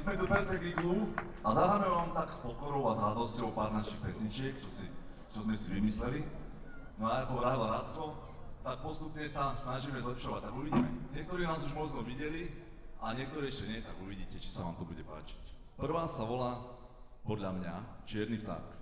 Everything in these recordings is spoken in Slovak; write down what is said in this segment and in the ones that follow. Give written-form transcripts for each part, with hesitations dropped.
sme tu Perfect Iglu a zahráme vám tak s pokorou a s radosťou pár našich pesničiek, čo sme si vymysleli. No a ako vravil Radko, tak postupne sa snažíme zlepšovať, tak uvidíme. Niektorí nás už možno videli a niektorí ešte nie, tak uvidíte, či sa vám to bude páčiť. Prvá sa volá, podľa mňa, Čierny vták.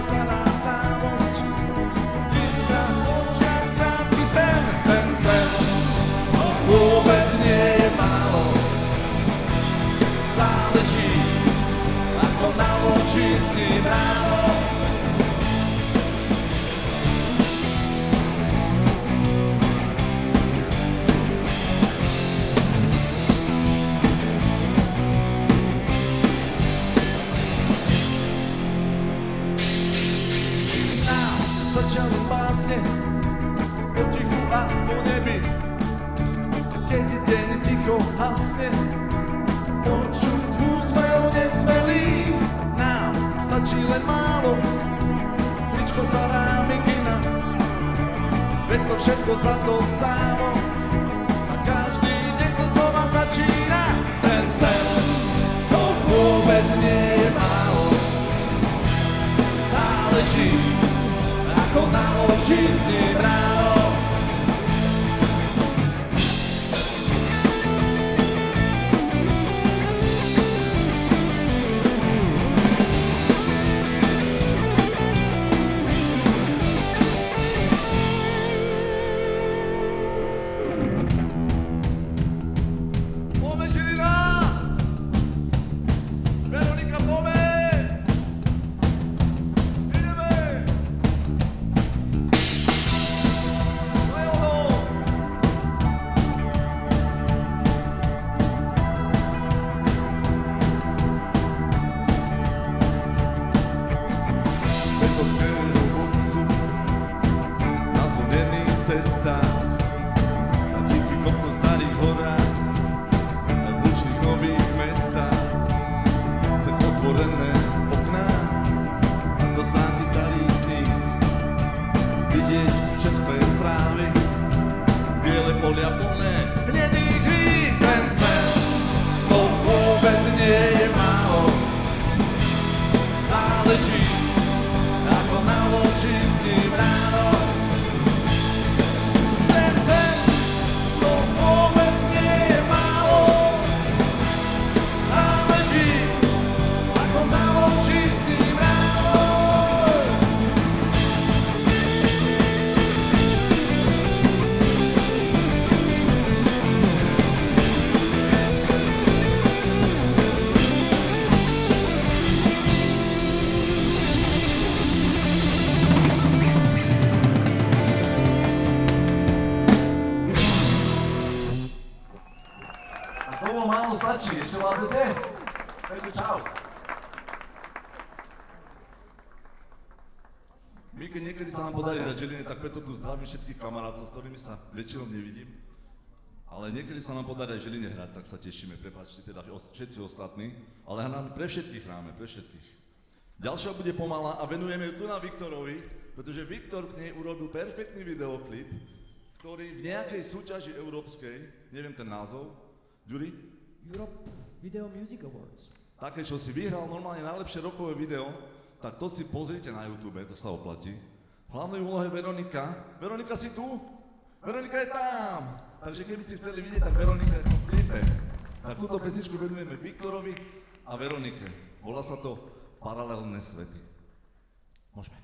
Stará známosť, iskra, očak, krátky sen. ticho hasne, počuť úsmev nesmelý. Nám stačí len málo, tričko stará mikina, veď to všetko za to stálo. A každý deň to znova začína. Ten sen, to vôbec nie je málo. Záleží, ako naloží s ním ráno. Ešte vládzete? Peťo, čau. My keď niekedy sa nám podarí dať Žiline, tak preto tu zdravím všetkých kamarátov, s ktorými sa väčšinou nevidím. Ale niekedy sa nám podarí aj Žiline hrať, tak sa tešíme, prepáčte teda všetci ostatní. Ale pre všetkých hráme, pre všetkých. Ďalšia bude pomalá a venujeme ju tu na Viktorovi, pretože Viktor k nej urobil perfektný videoklip, ktorý v nejakej súťaži európskej, neviem ten názov, Ďuri? Europe Video Music Awards. Také, čo si vyhral normálne najlepšie rokové video, tak to si pozrite na YouTube, to sa oplatí. V hlavnej úlohe Veronika. Veronika, si tu? Veronika je tam! Takže keby ste chceli vidieť, tak Veronika je v tom klipe. Tak túto pesničku venujeme Viktorovi a Veronike. Volá sa to Paralelné svety. Môžeme.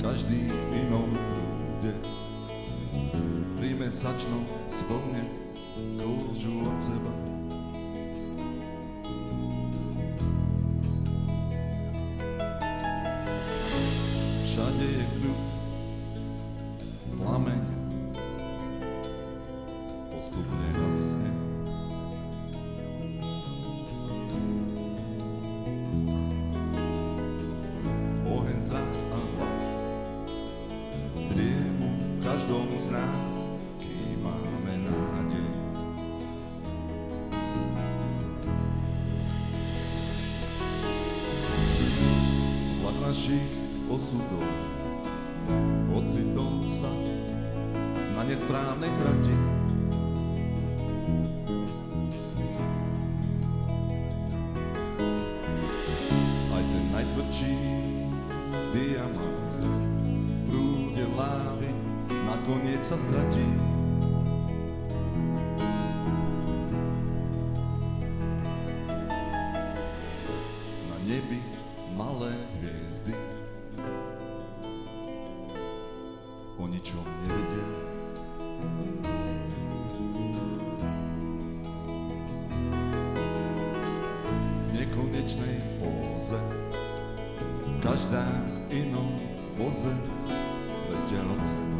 Každý v inom prúde prímesačno spolne kĺžu od seba. Všade je kľud, plameň postupne hasne. Oheň, strach a hlad driemu v každom z nás, kým máme nádej. Vlak našich osudov ocitol sa na nesprávnej trati. Aj ten najtvrdší diamant v prúde lávy na nakoniec sa stratí. Na nebi malé hviezdy o ničom nevedia. V nekonečnej póze, každá v inom voze letia od seba.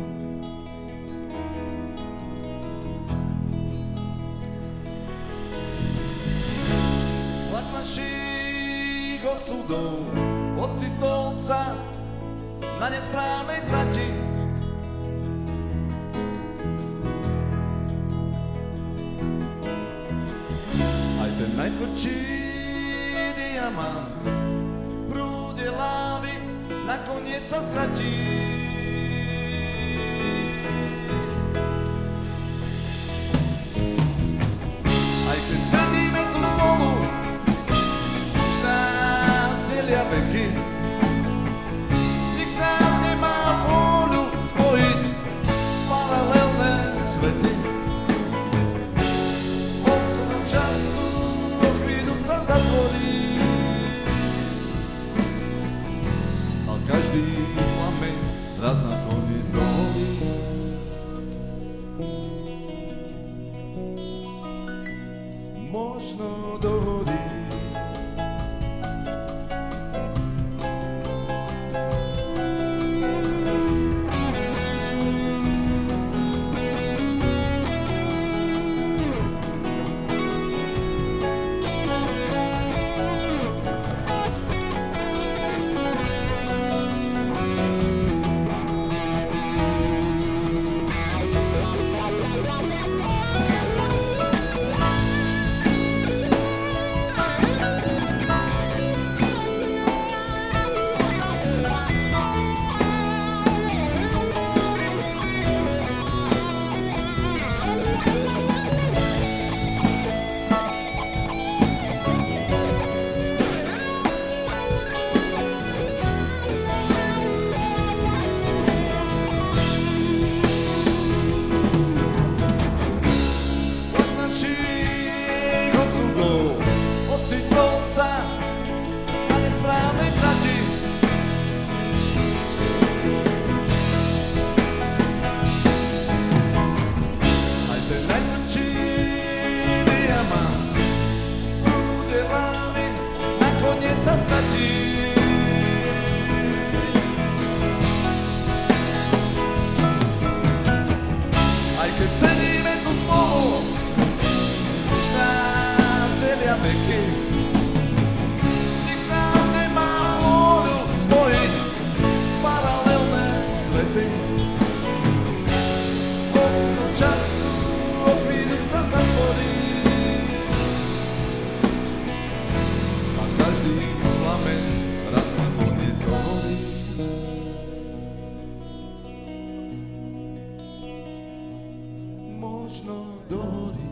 Vlak našich osudov ocitol sa na nesprávnej trati. Aj ten najtvrdší diamant v prúde lávy nakoniec sa stratí. Aj keď sedíme tu spolu, už nás delia veky, nik z nás nemá vôľu spojiť paralelné svety. Okno času o chvíľu sa zatvorí a každý plameň raz nakoniec dohorí. Možno dohorí. Možno dohorí.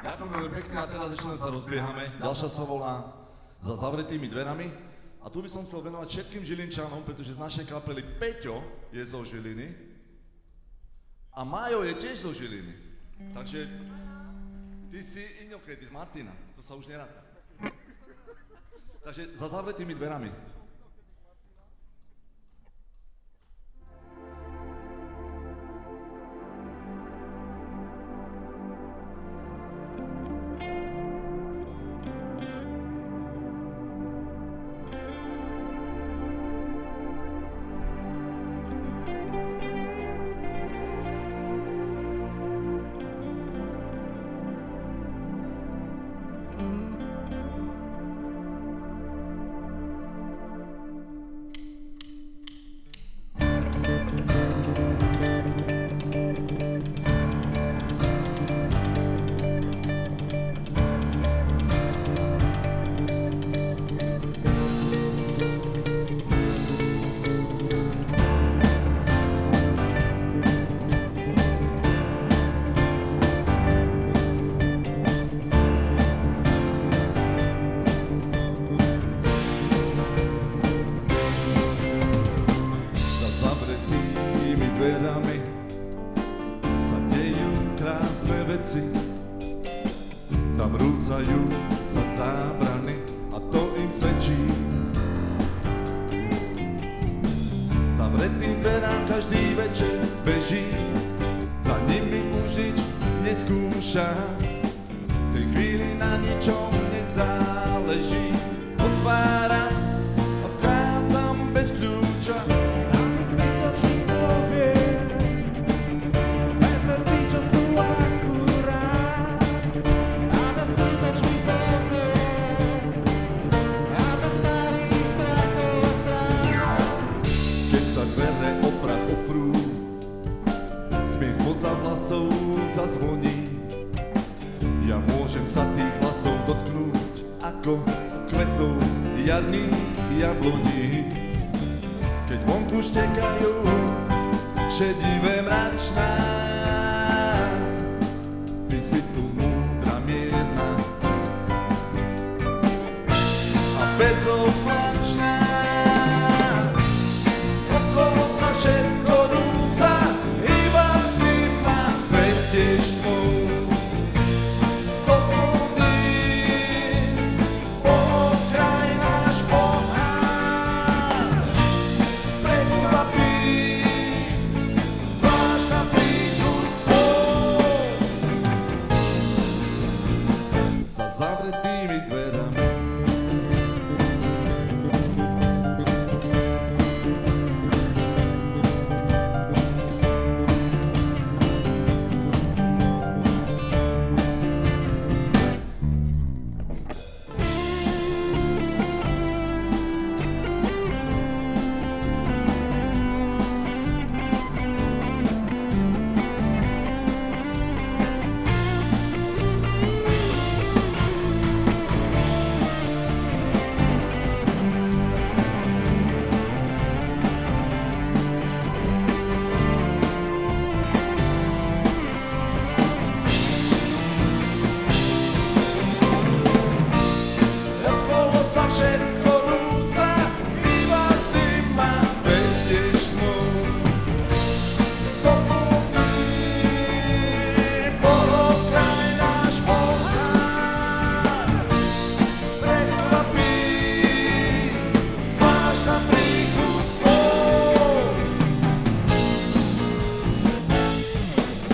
Ďakujem veľmi pekne a teraz ešte len sa rozbiehame. Ďalšia sa volá Za zavretými dverami. A tu by som chcel venovať všetkým Žilinčanom, pretože z našej kapely Peťo je zo Žiliny a Majo je tiež zo Žiliny. Takže ty si inokej, ty z Martina, to sa už neráta. Takže Za zavretými dverami. dverami sa dejú krásne veci. Tam rúcajú sa zábrany a to im svedčí. Zavretým dverám každý večer beží, za nimi už nič neskúša. V tej chvíli na ničom nezáleží. Otváram a vchádzam bez kľúča. Aby zbytočný povie, bez vecí, čo sú akurát. Aby zbytočný povie, a bez starých strachov a strach. Keď sa dvere o prach oprú, smiech spoza vlasov zazvoní. Ja môžem sa tých vlasov dotknúť ako kvetov jarných jabloní. Keď vonku štekajú šedivé mračná, ty si tu múdra mierna a bezoplačná. Okolo sa všetko rúca, iba ty ma vedieš tmou. Zavretými dverami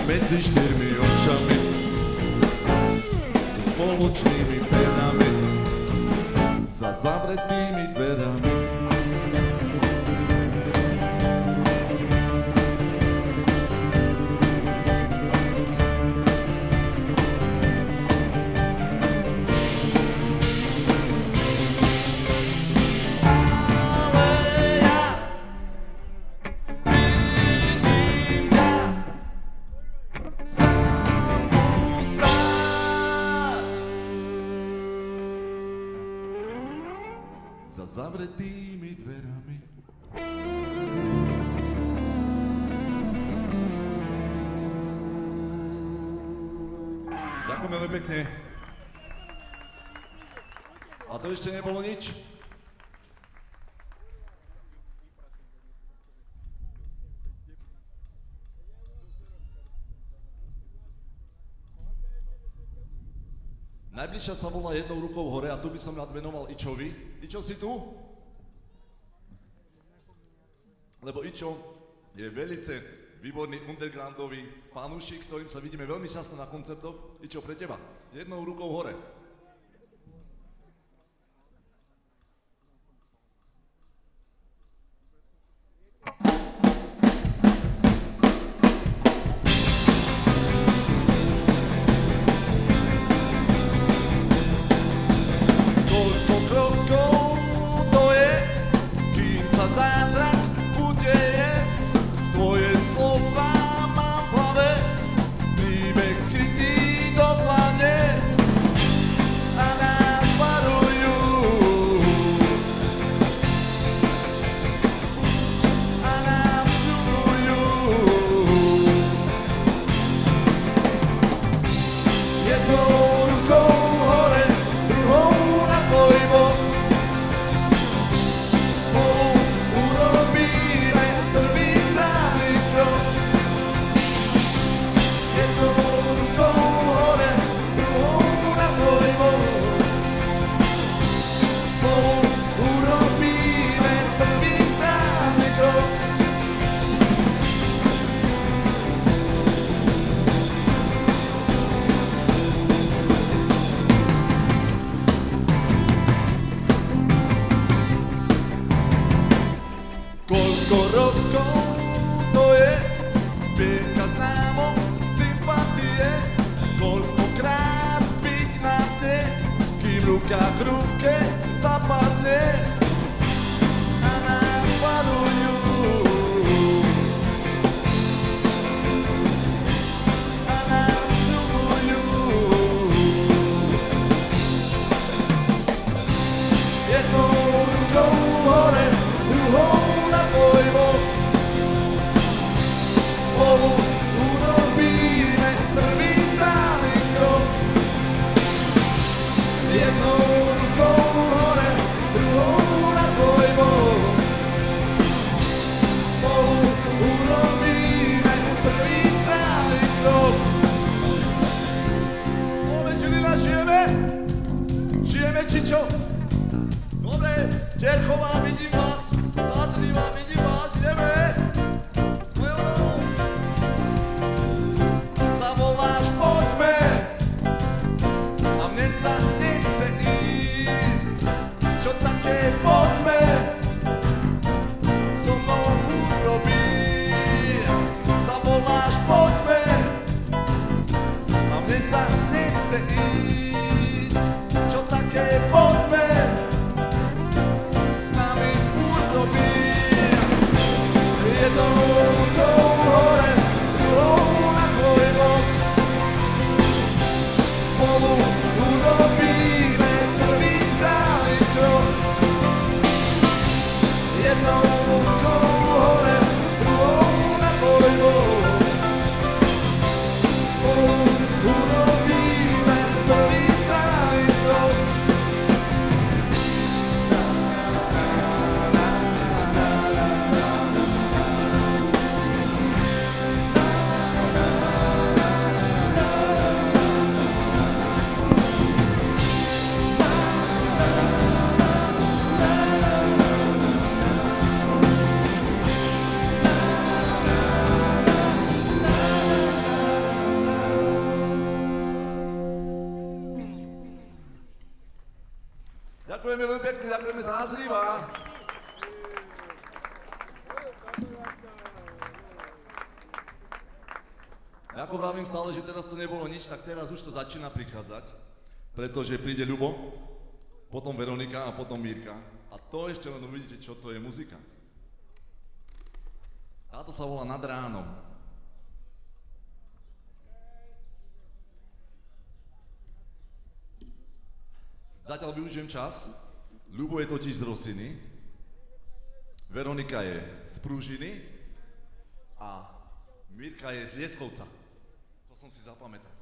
medzi štyrmi očami, spoločnými penami, za zavretými dverami. Za zavretými dverami. Ďakujem veľmi pekne. A to ešte nebolo nič. Najbližšia sa volá Jednou rukou hore a tu by som rád venoval Ičovi. Ičo, si tu? Lebo Ičo je velice výborný undergroundový fanúšik, ktorým sa vidíme veľmi často na koncertoch. Ičo, pre teba. Jednou rukou hore. Spolu Skoro to je zbierka známok sympatie. Koľkokrát byť na dne, kým ruka k ruke zapadne a nás varujú. A nás sľubujú. Jednou rukou hore, druhou na tvoj bok. Spolu urobíme prvý správny krok. Jednou rukou hore, druhou na tvoj bok. Spolu urobíme prvý správny krok. Povežilina, žijeme? Žijeme či čo? Dobre, Terchová, vidím vás. Zázriva, vidím vás, ideme. Zavoláš, poďme. A mne sa nechce ísť. Čo také, poďme. So mnou urobí. Zavoláš, poďme. A mne sa nechce ísť. Čo také, poďme. S nami urobí. Jednou rukou hore, druhou na tvoj bok. Spolu urobíme prvý správny krok. Jednou rukou hore, druhou na tvoj bok. Spolu urobíme prvý správny krok. Ďakujeme veľmi pekne, ďakujeme Zázriva. Ja ako vravím stále, že teraz to nebolo nič, tak teraz už to začína prichádzať, pretože príde Ľubo, potom Veronika a potom Mírka. A to ešte len uvidíte, čo to je muzika. Táto sa volá Nad ránom. Zatiaľ využijem čas. Ľubo je totiž z Rosiny, Veronika je z Pružiny a Mírka je z Lieskovca. To som si zapamätal.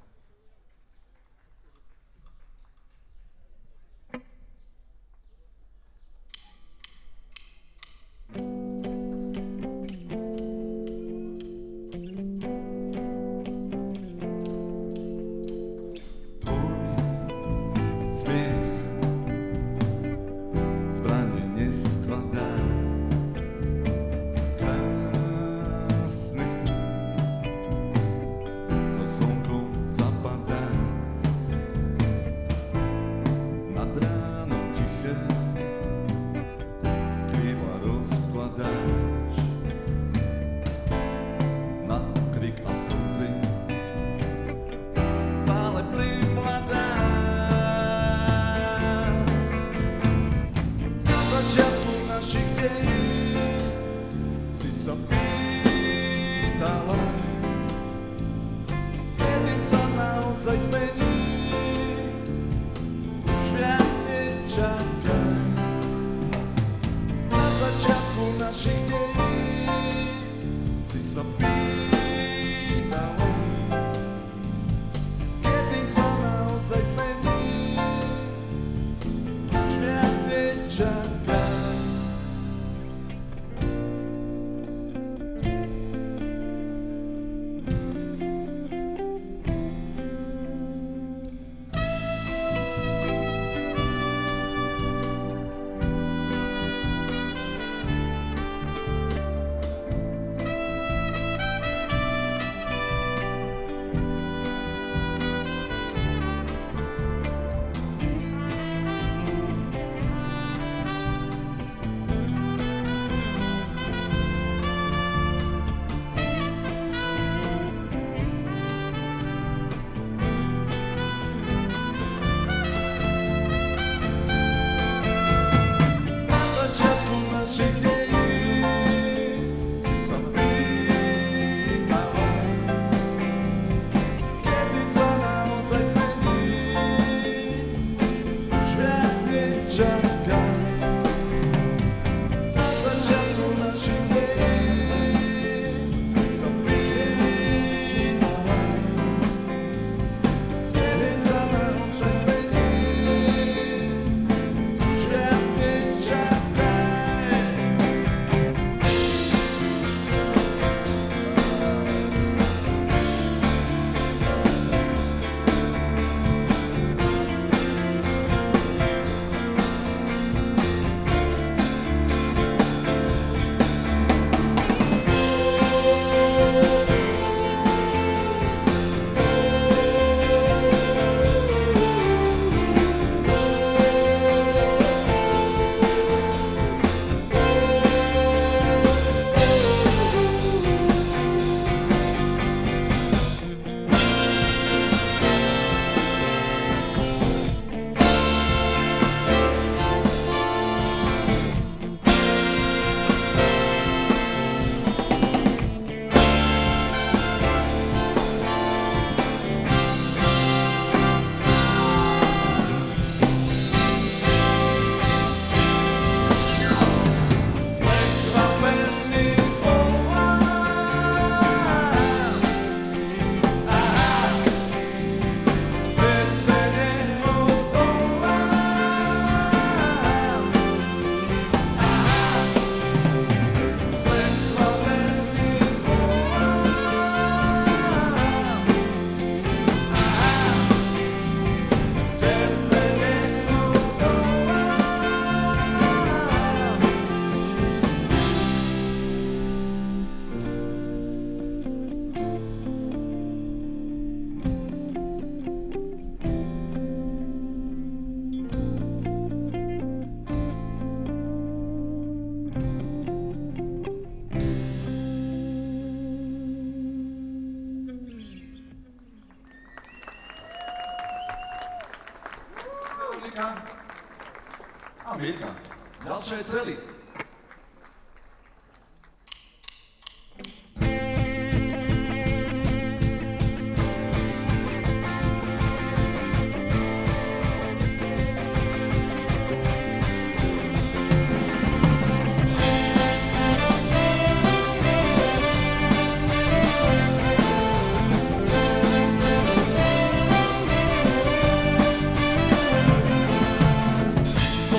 celý.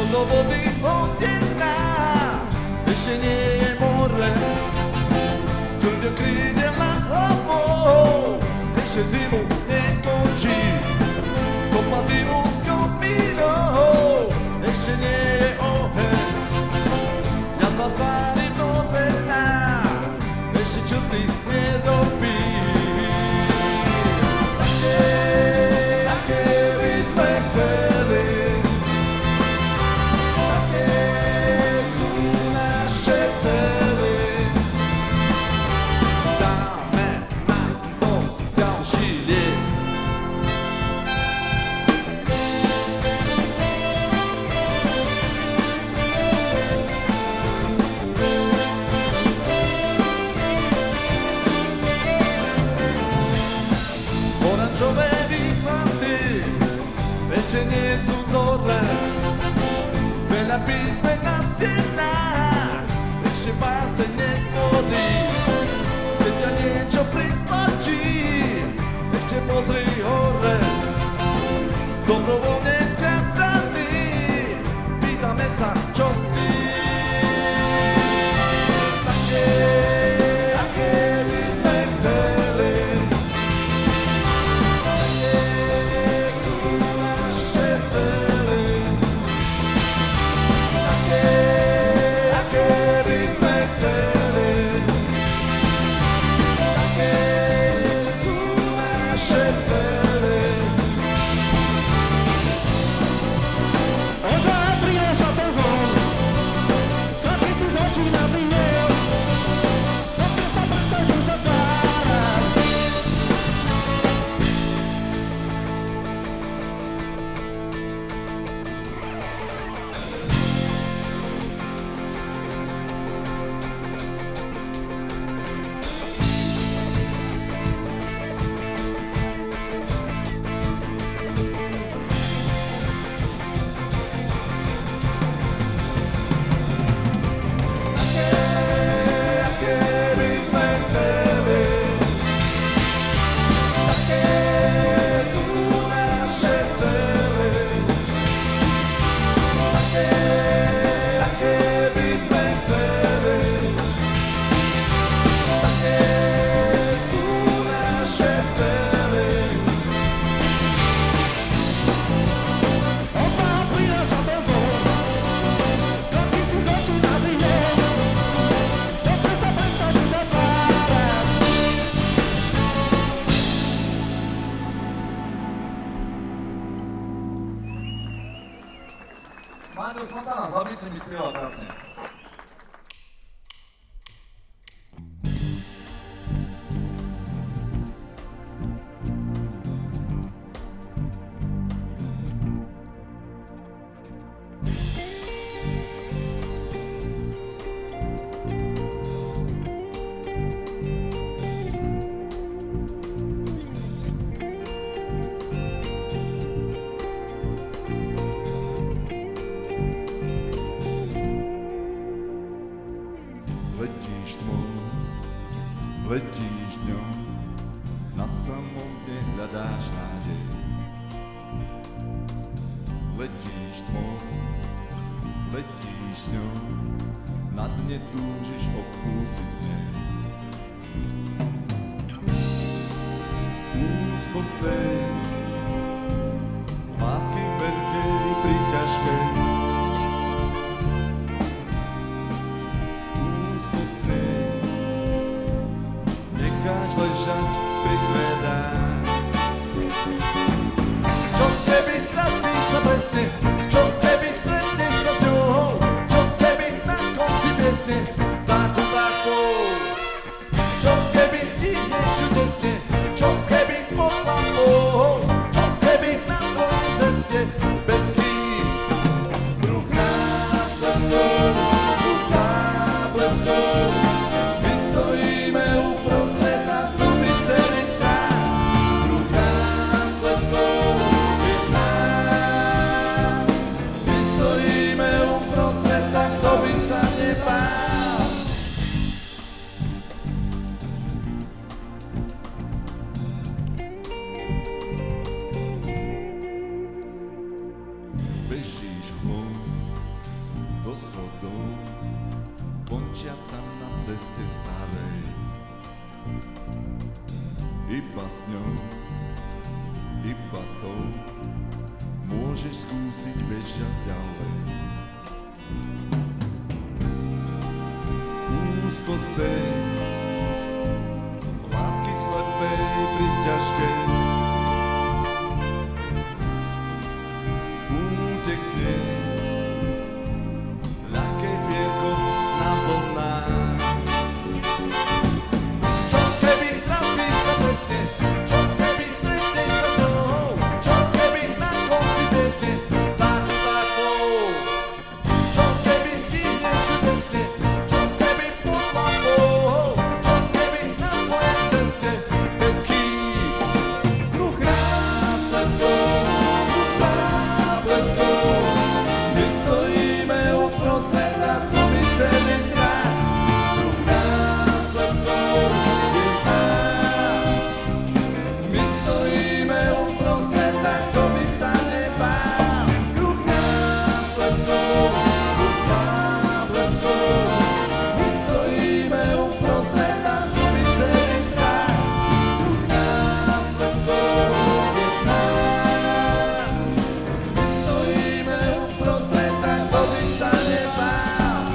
Do vody odená, ešte nie je more. Ľudia kríde nad hlavou, ešte zimu nekončí. Kopatý úzkou pínou, ešte nie je oheň. Ja sa pálim novená, ešte črty nedopí. Aké by sme chceli, oranžové výchvaty ešte nie sú zore. Veľa písmen na stenách ešte básene vody. Keď ťa niečo pritlačí, ešte pozri hore. Dobrovoľne sviacaný, pýtame sa, čo s tým. Aké by sme chceli, Mário Smatana z Labice mi spieval krásne. Letíš dňom, na samotne hľadáš nádej. Letíš tmou, letíš s ňou, na dne túžiš obkúsiť z nej. Úzkostej, lásky veľkej, príťažkej. Úzkostnej, necháš ležať pri dverách. Čo keby trafíš sa presne, čo keby stretneš sa s ňou, čo keby na konci piesne zákutáš slov. Čo keby stihneš ju tesne, čo keby pod lampou, čo keby na tvojej ceste bez chýb. Druh následnou na ceste starej. Iba s ňou, iba tou môžeš skúsiť bežať ďalej. Úzkostej, lásky slepej, priťažkej, útek z nej, ľahké pierko na vlnách. Čo keby trafíš sa presne, čo keby stretneš sa s ňou, čo keby na konci piesne zachytá slov. Čo keby zgýneš presne, čo keby pod lampou, čo keby na tvojej ceste bez chýb. Kruh Následkov, zábleskov, my stojíme uprostred a cumy celý strach. Kruh následkov je v nás. My stojíme uprostred, ako by sa nebál. Kruh následkov, zábleskov, my stojíme uprostred a cumy celý strach. Kruh následkov je v nás. My stojíme uprostred, ako by sa nebál.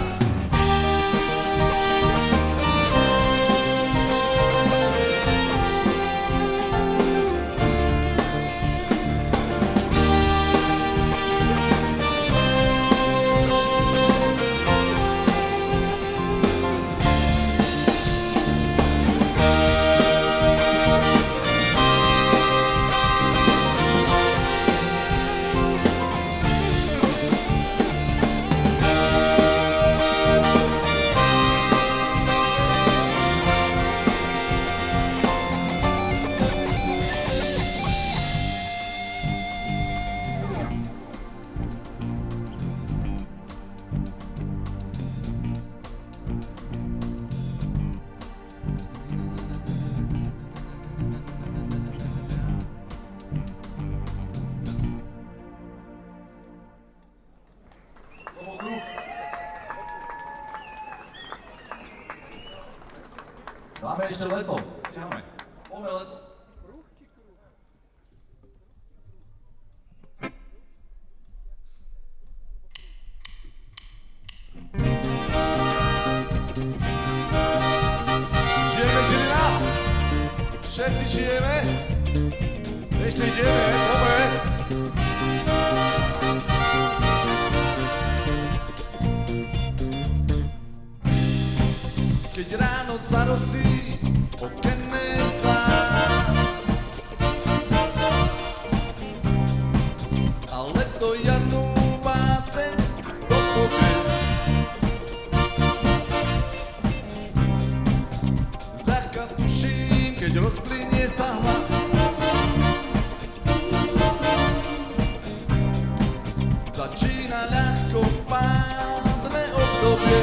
To bol kruh. Dáme ešte leto. Stiahme. Poďme leto. Žijeme, Žilina? Všetci žijeme? Ešte ideme, poďme. Keď ráno zarosí okenné sklá a leto jarnú báseň dopovie. Zľahka tuším, keď rozplynie sa hlad. Začína ľahko pádne obdobie.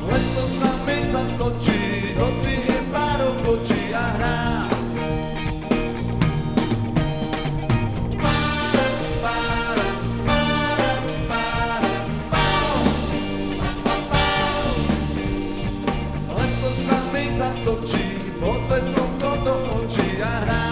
Leto sa mi zatočí, zodvihne párov očí a hrá. Leto sa mi zatočí, pozve slnko do očí a hrá.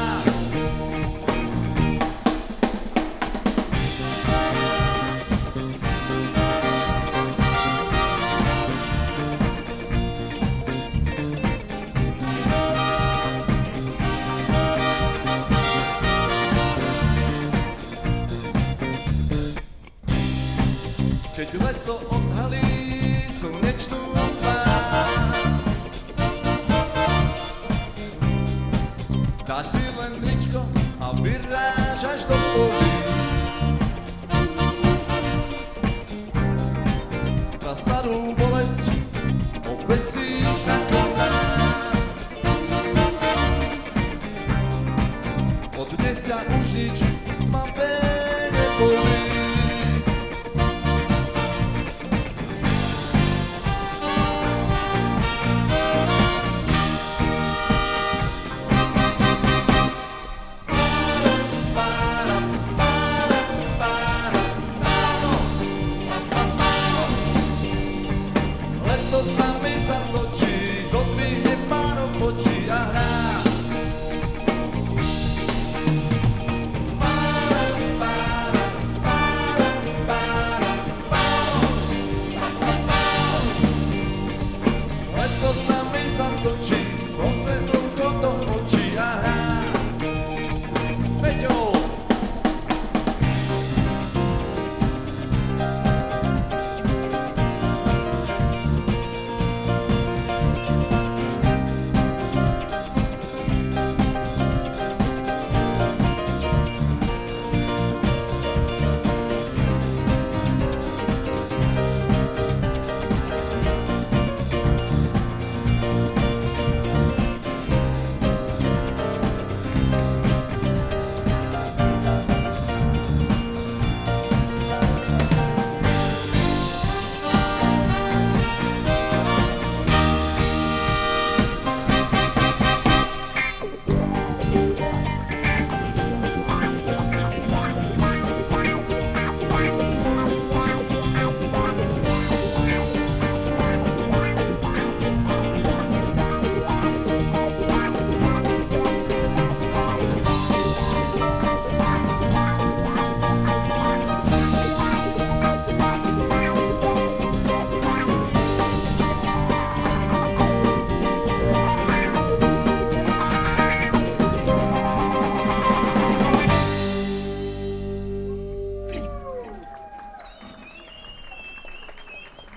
Keď leto odhalí slnečnú tvár, dáš si len tričko a vyrážaš do polí. Za starú bolesť obesíš na konách. Od dnes ťa už nič tmavé nebolí.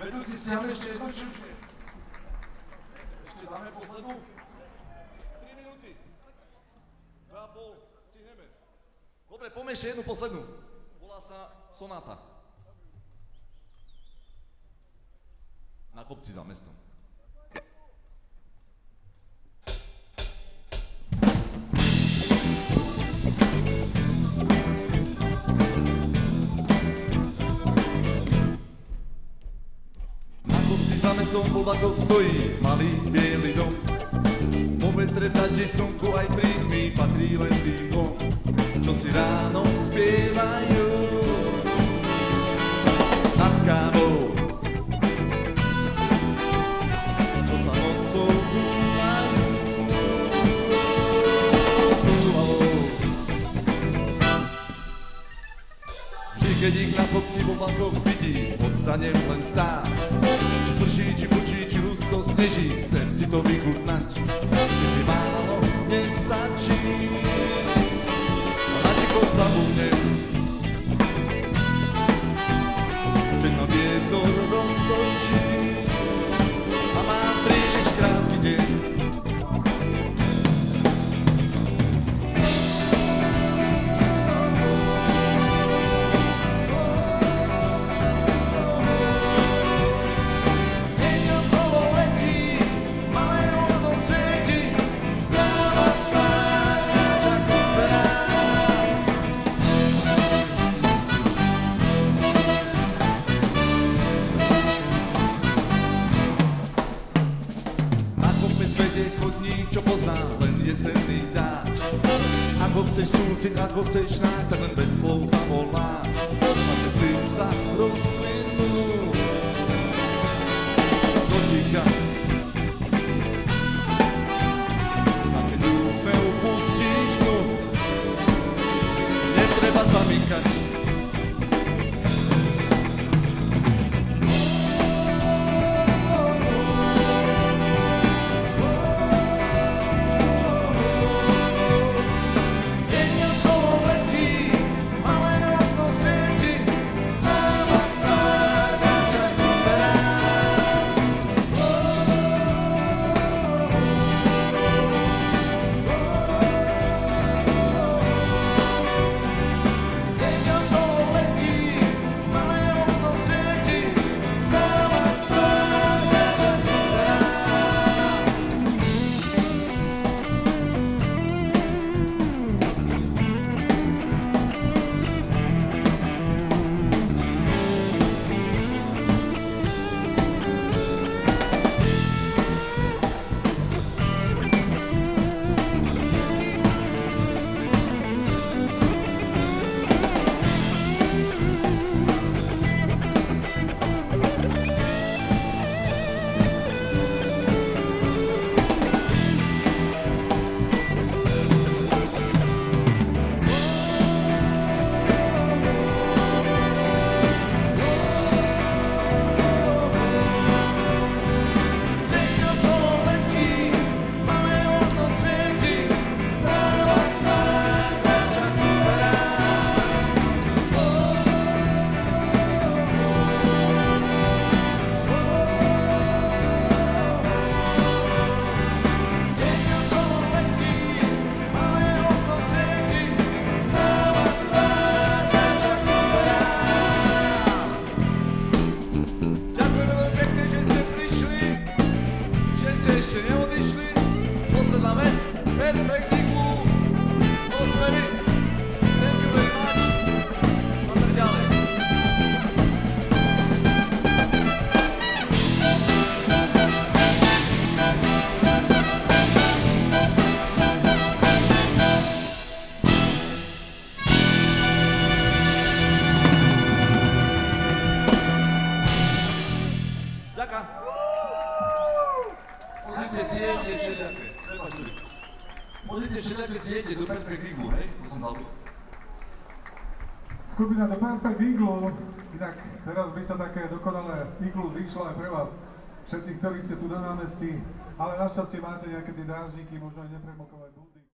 Vedúci, stiahne ešte jednu, či už nie? Ešte dáme poslednú? 3 minúty. 2,5, stihneme. Dobre, poďme ešte jednu poslednú. Volá sa Sonáta. Na kopci za mestom. Na kopci za mestom Bulbakov stojí malý biely dom. Po vetre, v daždi, slnku aj pri tmy patrí len tým dvom, čo si ráno spievajú nad kávou, čo sa nocou túlajú. Vždy, keď ich na kopci v oblakoch vidím, ostanem len stáť. Či prší, či fučí, či husto sneží, chcem si to vychutnať. Keď mi málo nestačí, a na ticho zabudnem, keď ma vietor roztočí a mám príliš krátky deň. Deň okolo letí, malé okno svieti, závodca kráča ku dverám. Na kopec vedie chodník, čo pozná len jesenný dáč. Ako chceš skúsiť, ako chceš nájsť, tak len bez slov zavoláš. A cesty sa rozplynú do ticha. A keď úsmev pustíš dnu, netreba zamykať. Deň okolo letí, malé okno svieti, závodca kráča ku dverám. Deň okolo letí, malé okno svieti, závodca kráča ku dverám. Deň okolo letí, malé okno svieti, závodca kráča ku dverám. Deň okolo letí, malé okno svieti, závodca kráča ku dverám. Ďakujem veľmi pekne, že ste prišli, že ste ešte neodišli. Posledná vec, perfektný klub, osmevy, thank you very much a tak ďalej. Ďakujem. Pozrite siete všelijaké. Prepáč, Juri. Pozrite všelijaké siete do Perfect Eagle, hej? To som zabudol. Skupina The Perfect Eagle, inak teraz by sa také dokonalé iglu zišlo aj pre vás, všetci, ktorí ste tu na námestí, ale našťastie máte nejaké tie dážniky, možno aj nepremokové bunky.